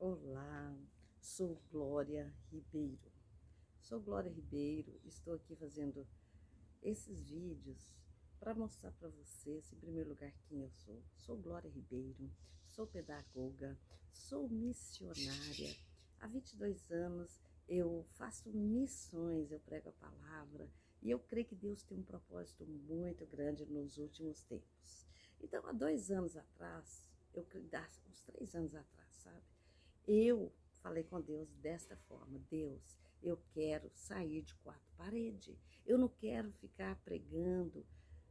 Olá, sou Glória Ribeiro. Sou Glória Ribeiro, estou aqui fazendo esses vídeos para mostrar para vocês, em primeiro lugar, quem eu sou. Sou Glória Ribeiro, sou pedagoga, sou missionária. Há 22 anos eu faço missões, eu prego a palavra e eu creio que Deus tem um propósito muito grande nos últimos tempos. Então, há 2 anos atrás, uns 3 anos atrás, sabe? Eu falei com Deus desta forma: Deus, eu quero sair de quatro paredes. Eu não quero ficar pregando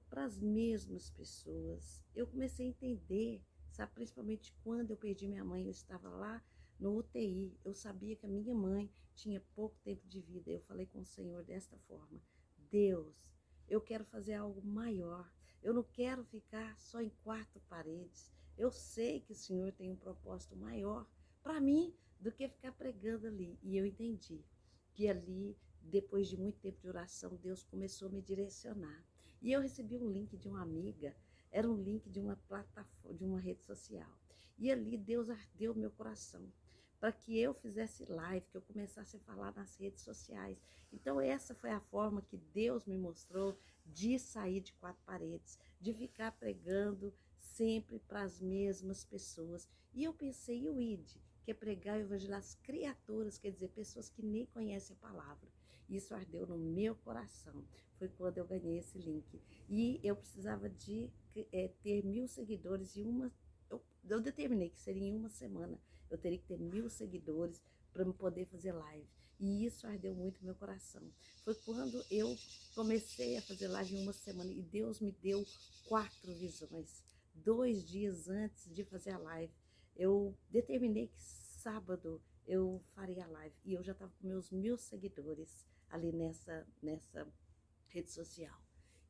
para as mesmas pessoas. Eu comecei a entender, sabe, principalmente quando eu perdi minha mãe, eu estava lá no UTI. Eu sabia que a minha mãe tinha pouco tempo de vida. Eu falei com o Senhor desta forma: Deus, eu quero fazer algo maior. Eu não quero ficar só em quatro paredes. Eu sei que o Senhor tem um propósito maior para mim do que ficar pregando ali. E eu entendi que ali, depois de muito tempo de oração, Deus começou a me direcionar. E eu recebi um link de uma amiga, era um link de uma plataforma, de uma rede social. E ali Deus ardeu meu coração para que eu fizesse live, que eu começasse a falar nas redes sociais. Então essa foi a forma que Deus me mostrou de sair de quatro paredes, de ficar pregando sempre para as mesmas pessoas. E eu pensei, e o ID, que é pregar e evangelizar as criaturas, quer dizer, pessoas que nem conhecem a palavra. Isso ardeu no meu coração. Foi quando eu ganhei esse link. E eu precisava de ter 1.000 seguidores e eu determinei que seria em uma semana. Eu teria que ter 1.000 seguidores para me poder fazer live. E isso ardeu muito meu coração. Foi quando eu comecei a fazer live em uma semana e Deus me deu 4 visões. 2 dias antes de fazer a live, eu determinei que sábado eu faria a live e eu já estava com meus 1.000 seguidores ali nessa rede social.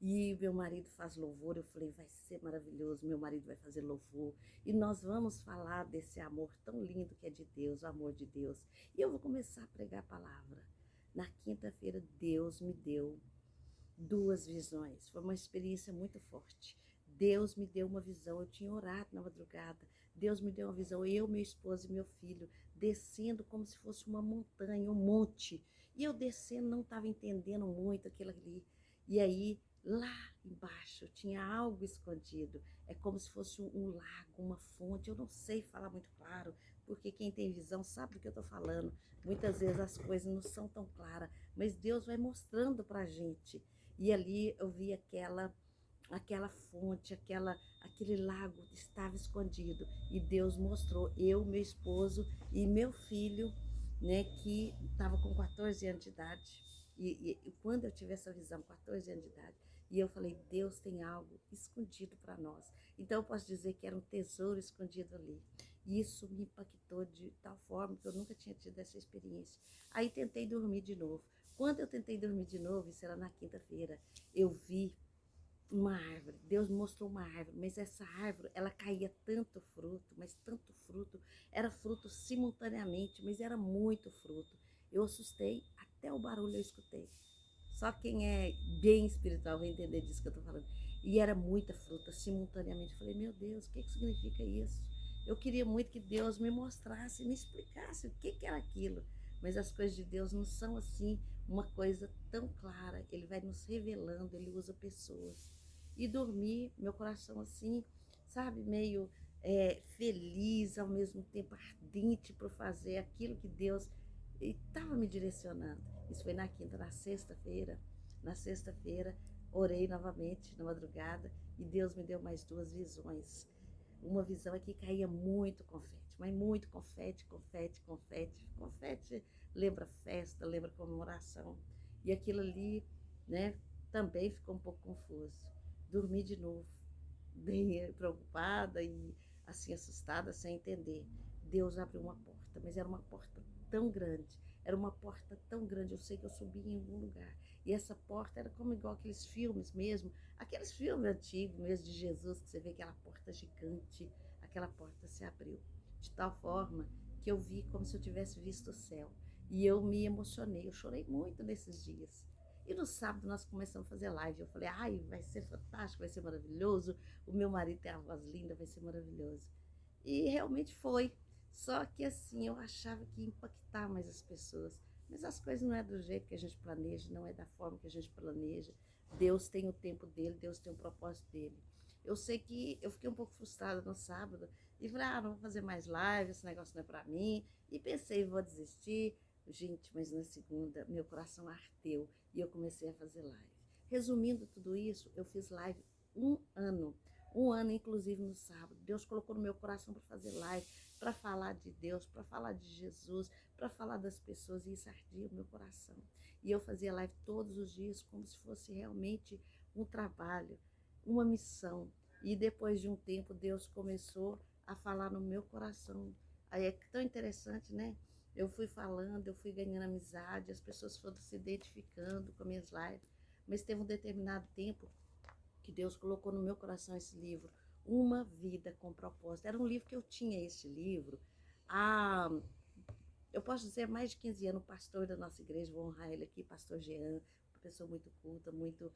E meu marido faz louvor, eu falei, vai ser maravilhoso, meu marido vai fazer louvor. E nós vamos falar desse amor tão lindo que é de Deus, o amor de Deus. E eu vou começar a pregar a palavra. Na quinta-feira, Deus me deu 2 visões. Foi uma experiência muito forte. Deus me deu uma visão, eu tinha orado na madrugada. Deus me deu uma visão, eu, meu esposo e meu filho, descendo como se fosse uma montanha, um monte. E eu descendo, não estava entendendo muito aquilo ali. E aí, lá embaixo, tinha algo escondido. É como se fosse um lago, uma fonte. Eu não sei falar muito claro, porque quem tem visão sabe do que eu estou falando. Muitas vezes as coisas não são tão claras, mas Deus vai mostrando para a gente. E ali eu vi aquela fonte, aquele lago estava escondido. E Deus mostrou, eu, meu esposo e meu filho, né, que estava com 14 anos de idade. E quando eu tive essa visão, 14 anos de idade, e eu falei, Deus tem algo escondido para nós. Então eu posso dizer que era um tesouro escondido ali. E isso me impactou de tal forma que eu nunca tinha tido essa experiência. Aí tentei dormir de novo. Quando eu tentei dormir de novo, isso era na quinta-feira, eu vi uma árvore. Deus me mostrou uma árvore, mas essa árvore, ela caía tanto fruto, mas tanto fruto. Era fruto simultaneamente, mas era muito fruto. Eu assustei, até o barulho eu escutei. Só quem é bem espiritual vai entender disso que eu tô falando. E era muita fruta simultaneamente. Eu falei, meu Deus, o que significa isso? Eu queria muito que Deus me mostrasse, me explicasse o que era aquilo. Mas as coisas de Deus não são assim, uma coisa tão clara. Ele vai nos revelando, ele usa pessoas. E dormi, meu coração assim, sabe, meio feliz, ao mesmo tempo ardente por fazer aquilo que Deus estava me direcionando. Isso foi na quinta, na sexta-feira. Na sexta-feira, orei novamente na madrugada e Deus me deu mais 2 visões. Uma visão é que caía muito confete, mas muito confete, confete, confete. Confete lembra festa, lembra comemoração. E aquilo ali, né, também ficou um pouco confuso. Dormi de novo, bem preocupada e assim assustada, sem entender. Deus abriu uma porta, mas era uma porta tão grande, era uma porta tão grande, eu sei que eu subi em algum lugar. E essa porta era como igual aqueles filmes mesmo, aqueles filmes antigos mesmo de Jesus, que você vê aquela porta gigante, aquela porta se abriu. De tal forma que eu vi como se eu tivesse visto o céu. E eu me emocionei, eu chorei muito nesses dias. E no sábado nós começamos a fazer live. Eu falei, ai, vai ser fantástico, vai ser maravilhoso. O meu marido tem a voz linda, vai ser maravilhoso. E realmente foi. Só que assim, eu achava que ia impactar mais as pessoas. Mas as coisas não é do jeito que a gente planeja, não é da forma que a gente planeja. Deus tem o tempo dele, Deus tem o propósito dele. Eu sei que eu fiquei um pouco frustrada no sábado e falei, não vou fazer mais live, esse negócio não é pra mim. E pensei, vou desistir. Gente, mas na segunda, meu coração ardeu e eu comecei a fazer live. Resumindo tudo isso, eu fiz live um ano. Um ano, inclusive, no sábado. Deus colocou no meu coração para fazer live, para falar de Deus, para falar de Jesus, para falar das pessoas, e isso ardia o meu coração. E eu fazia live todos os dias, como se fosse realmente um trabalho, uma missão. E depois de um tempo, Deus começou a falar no meu coração. Aí é tão interessante, né? Eu fui falando, eu fui ganhando amizade, as pessoas foram se identificando com as minhas lives. Mas teve um determinado tempo que Deus colocou no meu coração esse livro, Uma Vida com Propósito. Era um livro que eu tinha esse livro há, eu posso dizer, mais de 15 anos. O pastor da nossa igreja, vou honrar ele aqui, pastor Jean, uma pessoa muito culta, muito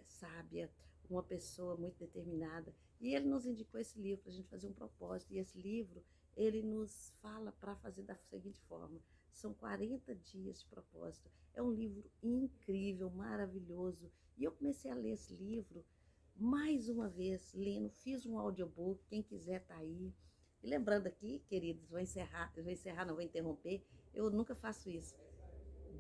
sábia, uma pessoa muito determinada. E ele nos indicou esse livro para a gente fazer um propósito. E esse livro, ele nos fala para fazer da seguinte forma: são 40 dias de propósito. É um livro incrível, maravilhoso. E eu comecei a ler esse livro mais uma vez, lendo, fiz um audiobook, quem quiser tá aí. E lembrando aqui, queridos, não vou interromper, eu nunca faço isso.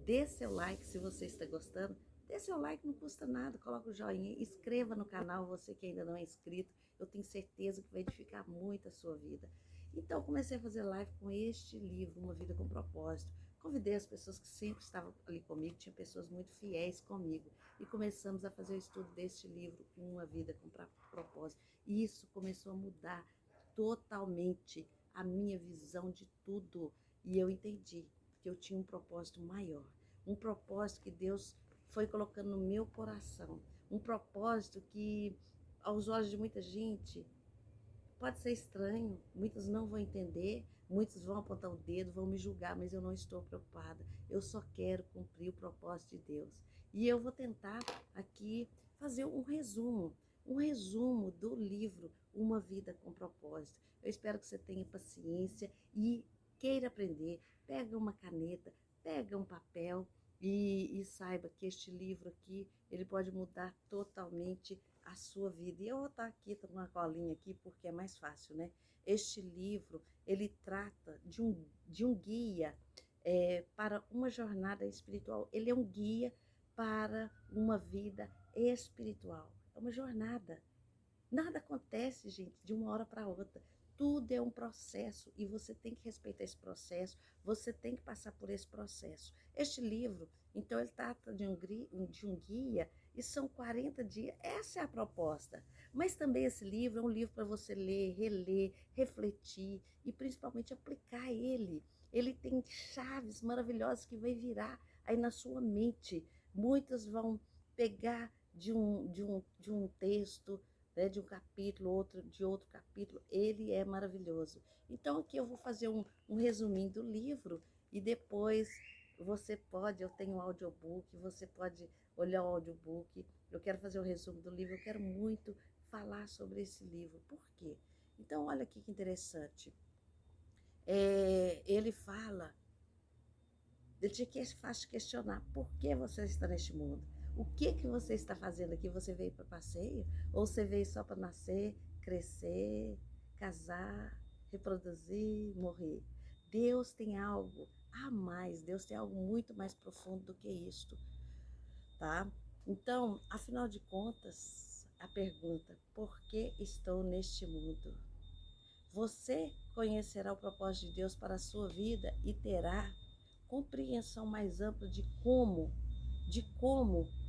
Dê seu like se você está gostando. Dê seu like, não custa nada. Coloca o joinha, inscreva no canal, você que ainda não é inscrito. Eu tenho certeza que vai edificar muito a sua vida. Então, comecei a fazer live com este livro, Uma Vida com Propósito. Convidei as pessoas que sempre estavam ali comigo, tinha pessoas muito fiéis comigo. E começamos a fazer o estudo deste livro, Uma Vida com Propósito. E isso começou a mudar totalmente a minha visão de tudo. E eu entendi que eu tinha um propósito maior, um propósito que Deus foi colocando no meu coração, um propósito que, aos olhos de muita gente, pode ser estranho, muitos não vão entender, muitos vão apontar o dedo, vão me julgar, mas eu não estou preocupada. Eu só quero cumprir o propósito de Deus. E eu vou tentar aqui fazer um resumo do livro Uma Vida com Propósito. Eu espero que você tenha paciência e queira aprender. Pega uma caneta, pega um papel e saiba que este livro aqui, ele pode mudar totalmente a sua vida. E eu vou estar aqui, tô com uma colinha aqui, porque é mais fácil, né? Este livro, ele trata de um guia para uma jornada espiritual. Ele é um guia para uma vida espiritual. É uma jornada. Nada acontece, gente, de uma hora para outra. Tudo é um processo e você tem que respeitar esse processo, você tem que passar por esse processo. Este livro, então, ele trata de um guia e são 40 dias. Essa é a proposta. Mas também esse livro é um livro para você ler, reler, refletir e principalmente aplicar ele. Ele tem chaves maravilhosas que vai virar aí na sua mente. Muitas vão pegar de um texto, né, de um capítulo, outro de outro capítulo. Ele é maravilhoso. Então aqui eu vou fazer um resuminho do livro e depois você pode, eu tenho um audiobook, você pode olhar o audiobook. Eu quero fazer o resumo do livro, eu quero muito falar sobre esse livro. Por quê? Então olha aqui que interessante. Ele fala, ele te faz questionar por que você está neste mundo. O que você está fazendo aqui? Você veio para passeio? Ou você veio só para nascer, crescer, casar, reproduzir, morrer? Deus tem algo a mais, Deus tem algo muito mais profundo do que isto, tá? Então, afinal de contas, a pergunta, por que estou neste mundo? Você conhecerá o propósito de Deus para a sua vida e terá compreensão mais ampla de como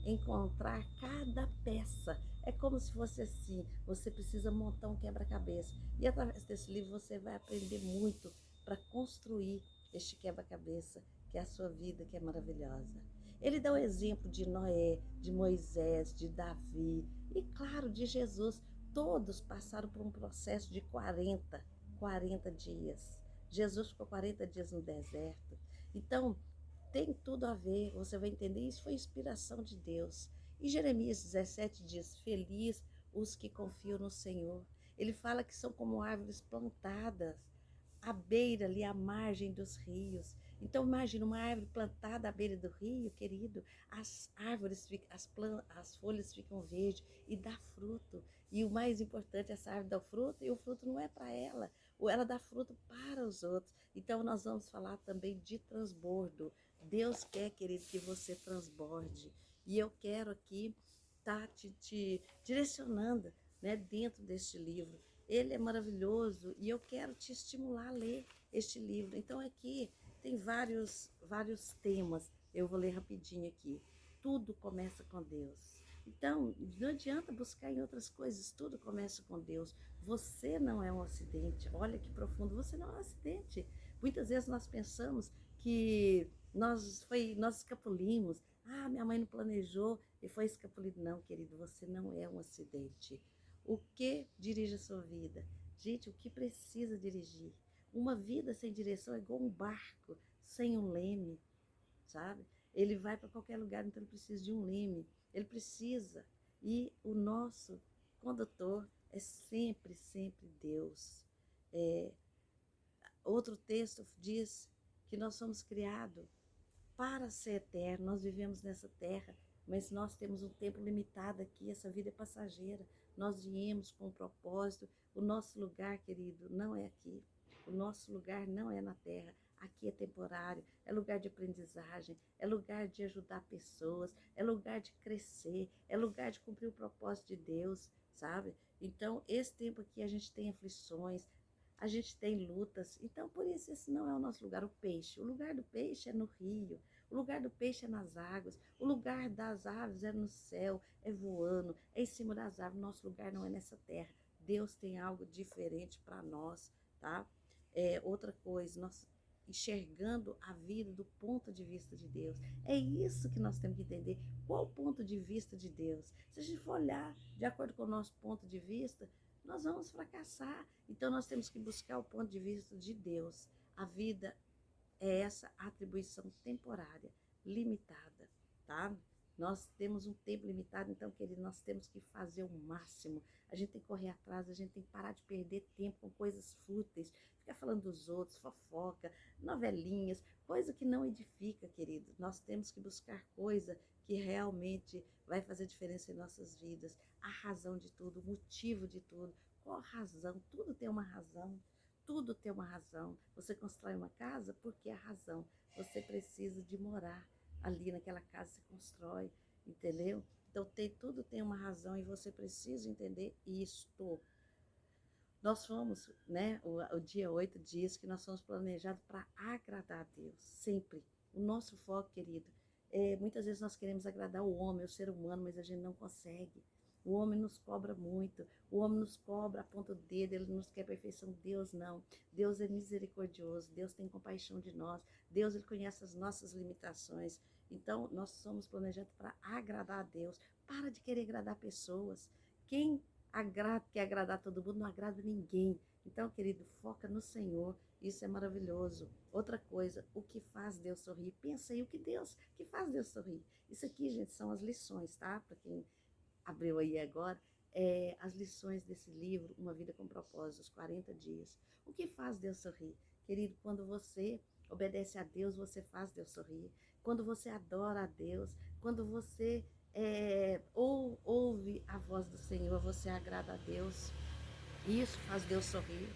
encontrar cada peça. É como se fosse assim, você precisa montar um quebra-cabeça. E através desse livro você vai aprender muito para construir este quebra-cabeça, que é a sua vida, que é maravilhosa. Ele dá o exemplo de Noé, de Moisés, de Davi e, claro, de Jesus. Todos passaram por um processo de 40 dias. Jesus ficou 40 dias no deserto. Então, tem tudo a ver, você vai entender, isso foi inspiração de Deus. E Jeremias 17 diz, feliz os que confiam no Senhor. Ele fala que são como árvores plantadas à beira ali, à margem dos rios. Então imagina uma árvore plantada à beira do rio, querido, as árvores, as folhas ficam verdes e dá fruto. E o mais importante, essa árvore dá fruto e o fruto não é para ela, ou ela dá fruto para os outros. Então nós vamos falar também de transbordo. Deus quer, querido, que você transborde. E eu quero aqui estar te direcionando, né, dentro deste livro. Ele é maravilhoso e eu quero te estimular a ler este livro. Então aqui tem vários temas. Eu vou ler rapidinho aqui. Tudo começa com Deus. Então, não adianta buscar em outras coisas, tudo começa com Deus. Você não é um acidente. Olha que profundo, você não é um acidente. Muitas vezes nós pensamos que nós escapulimos. Ah, minha mãe não planejou e foi escapulido. Não, querido, você não é um acidente. O que dirige a sua vida? Gente, o que precisa dirigir? Uma vida sem direção é igual um barco sem um leme, sabe? Ele vai para qualquer lugar, então ele precisa de um leme. Ele precisa. E o nosso condutor é sempre, sempre Deus. É, outro texto diz que nós somos criados para ser eterno. Nós vivemos nessa terra, mas nós temos um tempo limitado aqui, essa vida é passageira. Nós viemos com um propósito. O nosso lugar, querido, não é aqui. O nosso lugar não é na terra. Aqui é temporário, é lugar de aprendizagem, é lugar de ajudar pessoas, é lugar de crescer, é lugar de cumprir o propósito de Deus, sabe? Então, esse tempo aqui a gente tem aflições, a gente tem lutas. Então, por isso, esse não é o nosso lugar, o peixe. O lugar do peixe é no rio, o lugar do peixe é nas águas, o lugar das aves é no céu, é voando, é em cima das árvores. Nosso lugar não é nessa terra. Deus tem algo diferente para nós, tá? Outra coisa, nós enxergando a vida do ponto de vista de Deus. É isso que nós temos que entender. Qual o ponto de vista de Deus? Se a gente for olhar de acordo com o nosso ponto de vista, nós vamos fracassar. Então nós temos que buscar o ponto de vista de Deus. A vida é essa atribuição temporária, limitada, tá? Nós temos um tempo limitado, então, querido, nós temos que fazer o máximo. A gente tem que correr atrás, a gente tem que parar de perder tempo com coisas fúteis, ficar falando dos outros, fofoca, novelinhas, coisa que não edifica, querido. Nós temos que buscar coisa que realmente vai fazer diferença em nossas vidas. A razão de tudo, o motivo de tudo. Qual a razão? Tudo tem uma razão. Tudo tem uma razão. Você constrói uma casa porque a razão. Você precisa de morar ali naquela casa, você constrói, entendeu? Então tudo tem uma razão e você precisa entender isto. Nós fomos, né, o dia 8 dias que nós fomos planejados para agradar a Deus, sempre. O nosso foco, querido, muitas vezes nós queremos agradar o homem, o ser humano, mas a gente não consegue. O homem nos cobra muito, o homem nos cobra, aponta o dedo, ele nos quer perfeição. Deus não. Deus é misericordioso, Deus tem compaixão de nós, Deus ele conhece as nossas limitações. Então, nós somos planejados para agradar a Deus. Para de querer agradar pessoas. Quem quer agradar todo mundo, não agrada ninguém. Então, querido, foca no Senhor, isso é maravilhoso. Outra coisa, o que faz Deus sorrir? Pensa aí, que faz Deus sorrir? Isso aqui, gente, são as lições, tá? Para quem abriu aí agora, as lições desse livro, Uma Vida com Propósito, os 40 dias. O que faz Deus sorrir? Querido, quando você obedece a Deus, você faz Deus sorrir. Quando você adora a Deus, quando você ouve a voz do Senhor, você agrada a Deus. Isso faz Deus sorrir.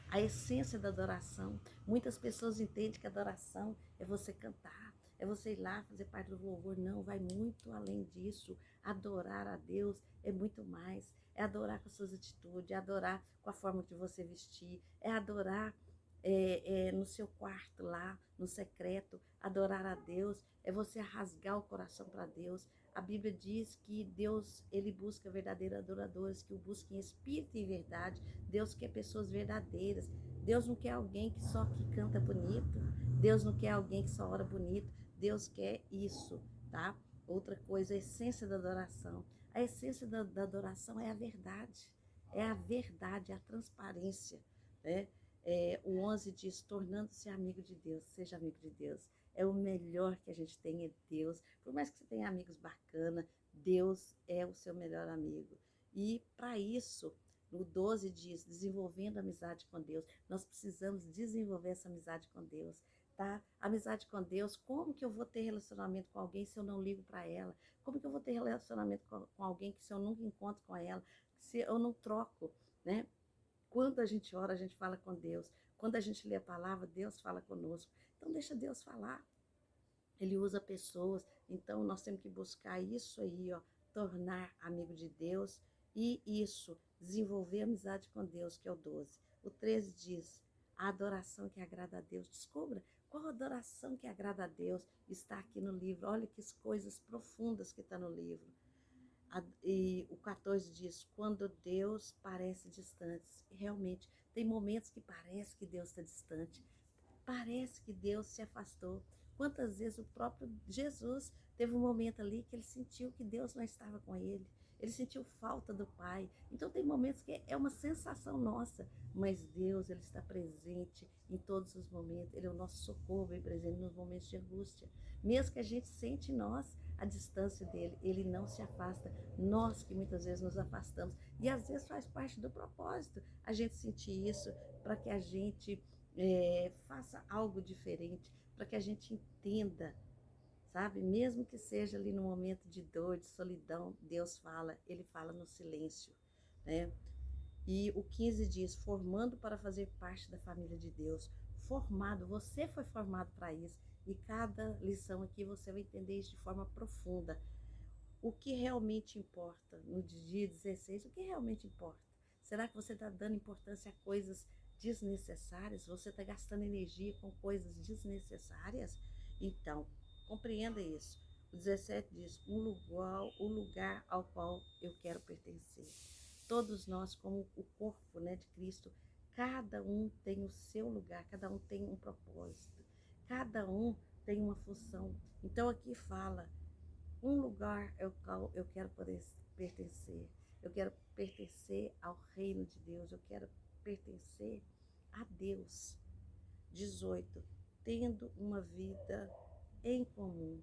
A essência da adoração. Muitas pessoas entendem que adoração é você cantar, é você ir lá fazer parte do louvor. Não, vai muito além disso. Adorar a Deus é muito mais. É adorar com as suas atitudes, é adorar com a forma de você vestir, é adorar no seu quarto lá, no secreto. Adorar a Deus é você rasgar o coração para Deus. A Bíblia diz que Deus, ele busca verdadeiros adoradores, que o busquem em espírito e em verdade. Deus quer pessoas verdadeiras. Deus não quer alguém que só que canta bonito. Deus não quer alguém que só ora bonito. Deus quer isso, tá? Outra coisa, a essência da adoração. A essência da adoração é a verdade. É a verdade, é a transparência, né? O 11 diz, tornando-se amigo de Deus. Seja amigo de Deus. É o melhor que a gente tem, é Deus. Por mais que você tenha amigos bacanas, Deus é o seu melhor amigo. E para isso, No 12 diz, desenvolvendo amizade com Deus. Nós precisamos desenvolver essa amizade com Deus, tá? Amizade com Deus, como que eu vou ter relacionamento com alguém se eu não ligo para ela? Como que eu vou ter relacionamento com alguém que se eu nunca encontro com ela, se eu não troco, né? Quando a gente ora, a gente fala com Deus. Quando a gente lê a palavra, Deus fala conosco. Então deixa Deus falar. Ele usa pessoas, então nós temos que buscar isso aí, ó, tornar amigo de Deus e isso, desenvolver amizade com Deus, que é o 12. O 13 diz, a adoração que agrada a Deus. Descubra qual adoração que agrada a Deus está aqui no livro. Olha que coisas profundas que está no livro. E o 14 diz, quando Deus parece distante. Realmente, tem momentos que parece que Deus está distante. Parece que Deus se afastou. Quantas vezes o próprio Jesus teve um momento ali que ele sentiu que Deus não estava com ele. Ele sentiu falta do Pai. Então tem momentos que é uma sensação nossa, mas Deus, ele está presente em todos os momentos. Ele é o nosso socorro, bem presente nos momentos de angústia. Mesmo que a gente sente em nós a distância dele, ele não se afasta. Nós que muitas vezes nos afastamos. E às vezes faz parte do propósito a gente sentir isso para que a gente faça algo diferente, para que a gente entenda, sabe? Mesmo que seja ali no momento de dor, de solidão, Deus fala, ele fala no silêncio, né? E o 15 diz, formando para fazer parte da família de Deus. Formado, você foi formado para isso. E cada lição aqui você vai entender isso de forma profunda. O que realmente importa no dia 16, o que realmente importa? Será que você está dando importância a coisas desnecessárias? Você está gastando energia com coisas desnecessárias? Então, compreenda isso. O 17 diz, o lugar ao qual eu quero pertencer. Todos nós, como o corpo, né, de Cristo, cada um tem o seu lugar, cada um tem um propósito, cada um tem uma função. Então aqui fala, um lugar ao qual eu quero poder pertencer. Eu quero pertencer ao reino de Deus. Eu quero pertencer a Deus. 18. Tendo uma vida em comum.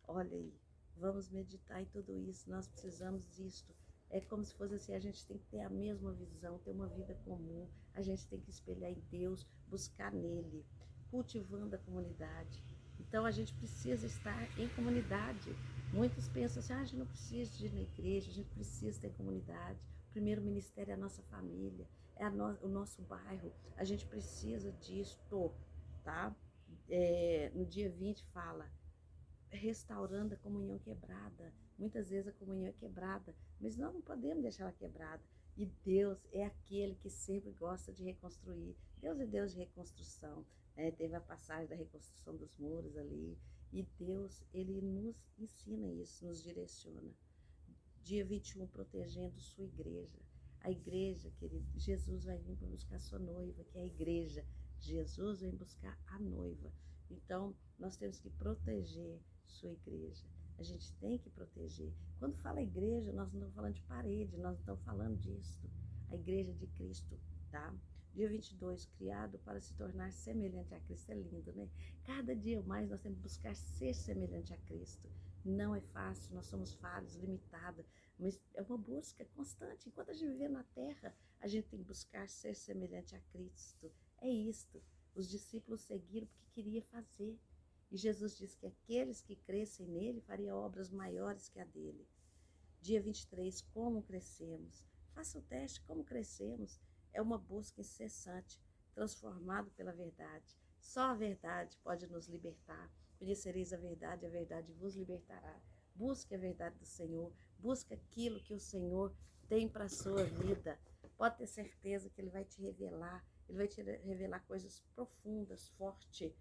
Olha aí, vamos meditar em tudo isso. Nós precisamos disto. É como se fosse assim, a gente tem que ter a mesma visão, ter uma vida comum. A gente tem que espelhar em Deus, buscar nele, cultivando a comunidade. Então a gente precisa estar em comunidade. Muitos pensam assim, a gente não precisa de ir na igreja, a gente precisa ter comunidade. O primeiro ministério é a nossa família, é o nosso bairro. A gente precisa disto, tá? No dia 20 fala, restaurando a comunhão quebrada. Muitas vezes a comunhão é quebrada, mas nós não podemos deixar ela quebrada. E Deus é aquele que sempre gosta de reconstruir. Deus é Deus de reconstrução. Teve a passagem da reconstrução dos muros ali. E Deus, ele nos ensina isso, nos direciona. Dia 21, protegendo sua igreja. A igreja, querido, Jesus vai vir para buscar sua noiva, que é a igreja. Jesus vem buscar a noiva. Então, nós temos que proteger sua igreja. A gente tem que proteger. Quando fala igreja, nós não estamos falando de parede, nós não estamos falando disso. A igreja de Cristo, tá? Dia 22, criado para se tornar semelhante a Cristo. É lindo, né? Cada dia mais nós temos que buscar ser semelhante a Cristo. Não é fácil, nós somos falhos, limitados, mas é uma busca constante. Enquanto a gente viver na terra, a gente tem que buscar ser semelhante a Cristo. É isto. Os discípulos seguiram porque queria fazer. E Jesus disse que aqueles que crescem nele fariam obras maiores que a dele. Dia 23, como crescemos? Faça o teste, como crescemos? É uma busca incessante, transformado pela verdade. Só a verdade pode nos libertar. Conhecereis a verdade vos libertará. Busque a verdade do Senhor, busque aquilo que o Senhor tem para a sua vida. Pode ter certeza que Ele vai te revelar coisas profundas, fortes,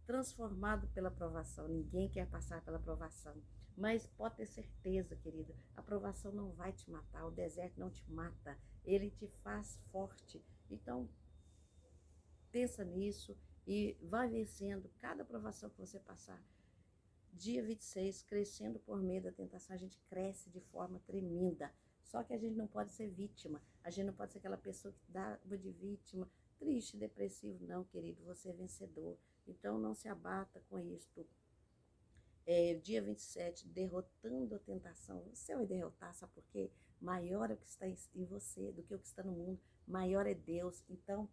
transformado pela provação. Ninguém quer passar pela provação. Mas pode ter certeza, querido, a provação não vai te matar, o deserto não te mata, ele te faz forte. Então, pensa nisso e vai vencendo cada provação que você passar. Dia 26, crescendo por meio da tentação, a gente cresce de forma tremenda. Só que a gente não pode ser vítima, a gente não pode ser aquela pessoa que dá uma de vítima, triste, depressivo. Não, querido, você é vencedor. Então, não se abata com isto. Dia 27, derrotando a tentação. Você vai derrotar, sabe por quê? Maior é o que está em você do que o que está no mundo. Maior é Deus. Então,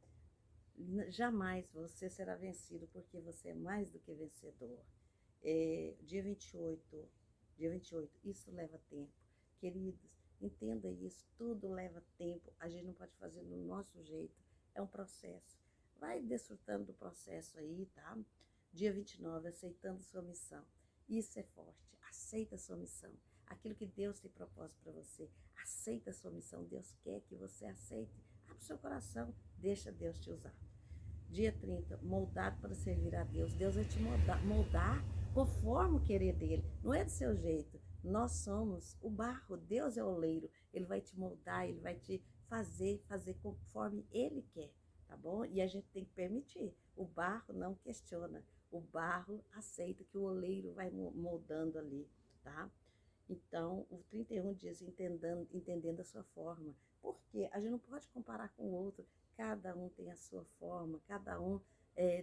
jamais você será vencido, porque você é mais do que vencedor. Dia 28, isso leva tempo. Queridos, entenda isso, tudo leva tempo. A gente não pode fazer do nosso jeito. É um processo. Vai desfrutando do processo aí, tá? Dia 29, aceitando sua missão. Isso é forte. Aceita a sua missão. Aquilo que Deus tem propósito para você. Aceita a sua missão. Deus quer que você aceite. Abre o seu coração. Deixa Deus te usar. Dia 30, moldado para servir a Deus. Deus vai te moldar conforme o querer dele. Não é do seu jeito. Nós somos o barro, Deus é o oleiro. Ele vai te moldar, ele vai te fazer conforme ele quer, tá bom? E a gente tem que permitir. O barro não questiona. O barro aceita que o oleiro vai moldando ali, tá? Então, o 31 dias entendendo a sua forma. Porque a gente não pode comparar com o outro. Cada um tem a sua forma, cada um,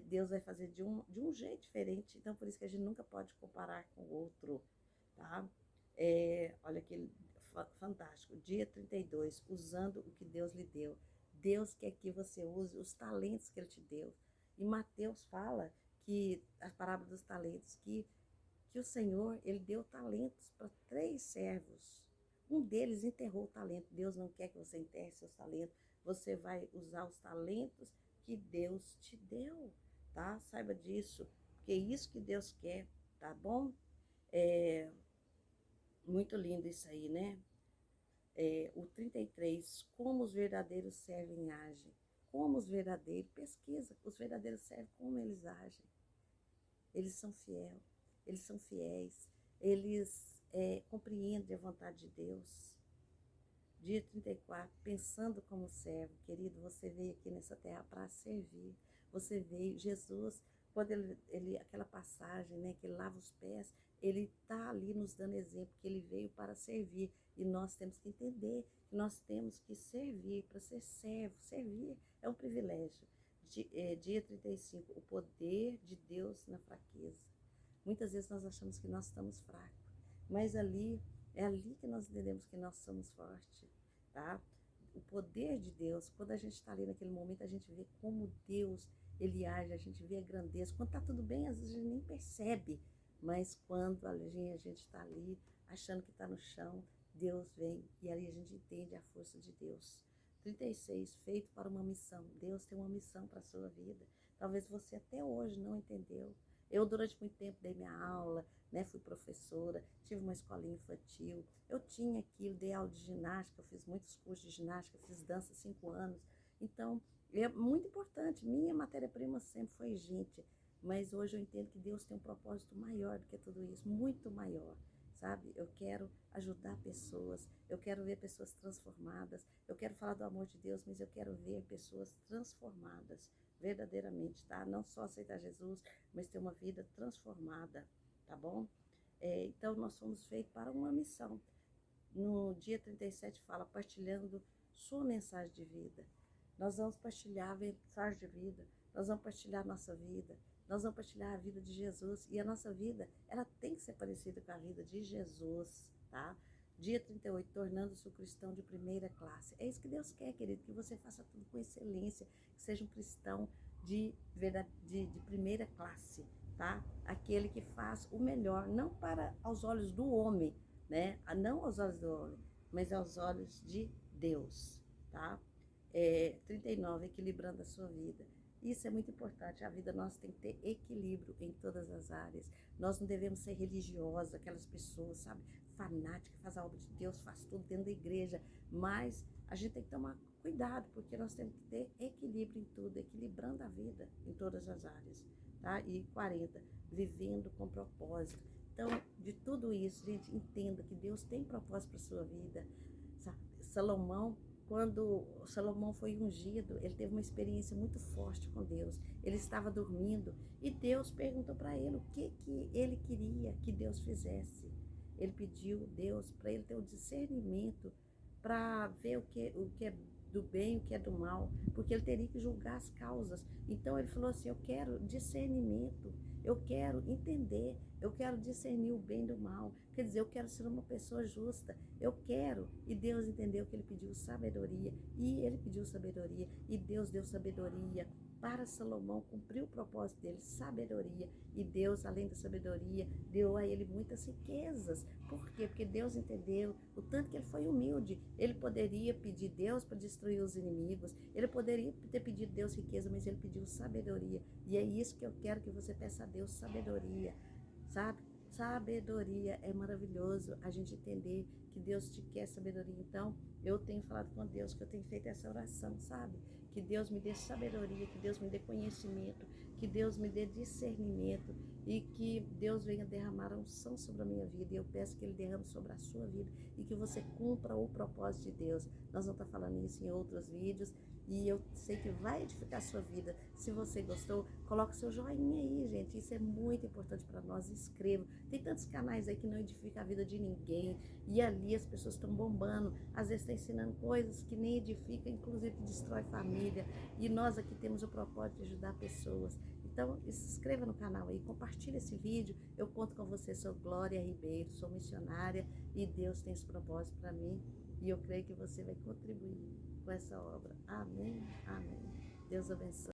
Deus vai fazer de um jeito diferente. Então, por isso que a gente nunca pode comparar com o outro, tá? Olha que fantástico. Dia 32, usando o que Deus lhe deu. Deus quer que você use os talentos que Ele te deu. E Mateus fala que, a parábola dos talentos, que o Senhor, Ele deu talentos para 3 servos. Um deles enterrou o talento. Deus não quer que você enterre seus talentos. Você vai usar os talentos que Deus te deu, tá? Saiba disso, porque é isso que Deus quer, tá bom? Muito lindo isso aí, né? O 33, como os verdadeiros servem e agem. Como os verdadeiros, pesquisa, os verdadeiros servem, como eles agem. Eles são fiéis, eles compreendem a vontade de Deus. Dia 34, pensando como servo, querido, você veio aqui nessa terra para servir. Você veio, Jesus, quando aquela passagem, né, que ele lava os pés, ele está ali nos dando exemplo, que ele veio para servir. E nós temos que entender que nós temos que servir, para ser servo. Servir é um privilégio. Dia 35, o poder de Deus na fraqueza. Muitas vezes nós achamos que nós estamos fracos, mas é ali que nós entendemos que nós somos fortes, tá? O poder de Deus, quando a gente está ali naquele momento, a gente vê como Deus, Ele age, a gente vê a grandeza. Quando está tudo bem, às vezes a gente nem percebe, mas quando a gente está ali, achando que está no chão, Deus vem e ali a gente entende a força de Deus. 36, feito para uma missão. Deus tem uma missão para a sua vida. Talvez você até hoje não entendeu. Eu, durante muito tempo, dei minha aula, né, fui professora, tive uma escolinha infantil, eu tinha aquilo, dei aula de ginástica, eu fiz muitos cursos de ginástica, fiz dança 5 anos. Então, é muito importante, minha matéria-prima sempre foi gente, mas hoje eu entendo que Deus tem um propósito maior do que tudo isso, muito maior, sabe? Eu quero ajudar pessoas, eu quero ver pessoas transformadas, eu quero falar do amor de Deus, mas eu quero ver pessoas transformadas, verdadeiramente, tá? Não só aceitar Jesus, mas ter uma vida transformada, tá bom? Então, nós fomos feitos para uma missão. No dia 37 fala, partilhando sua mensagem de vida. Nós vamos partilhar a mensagem de vida, nós vamos partilhar a nossa vida, nós vamos partilhar a vida de Jesus. E a nossa vida, ela tem que ser parecida com a vida de Jesus, tá? Dia 38, tornando-se um cristão de primeira classe. É isso que Deus quer, querido, que você faça tudo com excelência, que seja um cristão de primeira classe, tá? Aquele que faz o melhor, não para aos olhos do homem, né? Não aos olhos do homem, mas aos olhos de Deus, tá? 39, equilibrando a sua vida. Isso é muito importante. A vida nossa tem que ter equilíbrio em todas as áreas. Nós não devemos ser religiosos, aquelas pessoas, sabe, fanáticas, faz a obra de Deus, faz tudo dentro da igreja. Mas a gente tem que tomar cuidado, porque nós temos que ter equilíbrio em tudo, equilibrando a vida em todas as áreas, tá? E 40, vivendo com propósito. Então, de tudo isso, gente, entenda que Deus tem propósito para a sua vida, sabe? Salomão, quando Salomão foi ungido, ele teve uma experiência muito forte com Deus. Ele estava dormindo e Deus perguntou para ele o que ele queria que Deus fizesse. Ele pediu a Deus para ele ter o discernimento para ver o que é do bem e o que é do mal, porque ele teria que julgar as causas. Então ele falou assim: eu quero discernimento, eu quero entender, eu quero discernir o bem do mal. Quer dizer, eu quero ser uma pessoa justa, eu quero. E Deus entendeu que ele pediu sabedoria, e ele pediu sabedoria, e Deus deu sabedoria para Salomão cumprir o propósito dele, sabedoria. E Deus, além da sabedoria, deu a ele muitas riquezas. Por quê? Porque Deus entendeu o tanto que ele foi humilde. Ele poderia pedir Deus para destruir os inimigos, ele poderia ter pedido Deus riqueza, mas ele pediu sabedoria. E é isso que eu quero que você peça a Deus, sabedoria, sabe? Sabedoria é maravilhoso a gente entender que Deus te quer sabedoria. Então, eu tenho falado com Deus que eu tenho feito essa oração, sabe? Que Deus me dê sabedoria, que Deus me dê conhecimento, que Deus me dê discernimento e que Deus venha derramar a unção sobre a minha vida. E eu peço que Ele derrame sobre a sua vida e que você cumpra o propósito de Deus. Nós vamos estar falando isso em outros vídeos e eu sei que vai edificar a sua vida. Se você gostou, coloque seu joinha aí, gente. Isso é muito importante para nós. Inscreva. Tem tantos canais aí que não edificam a vida de ninguém e ali as pessoas estão bombando. Às vezes estão ensinando coisas que nem edificam, inclusive destrói família. E nós aqui temos o propósito de ajudar pessoas. Então, se inscreva no canal aí, compartilhe esse vídeo. Eu conto com você, sou Glória Ribeiro, sou missionária e Deus tem esse propósito para mim. E eu creio que você vai contribuir com essa obra. Amém, amém. Deus abençoe.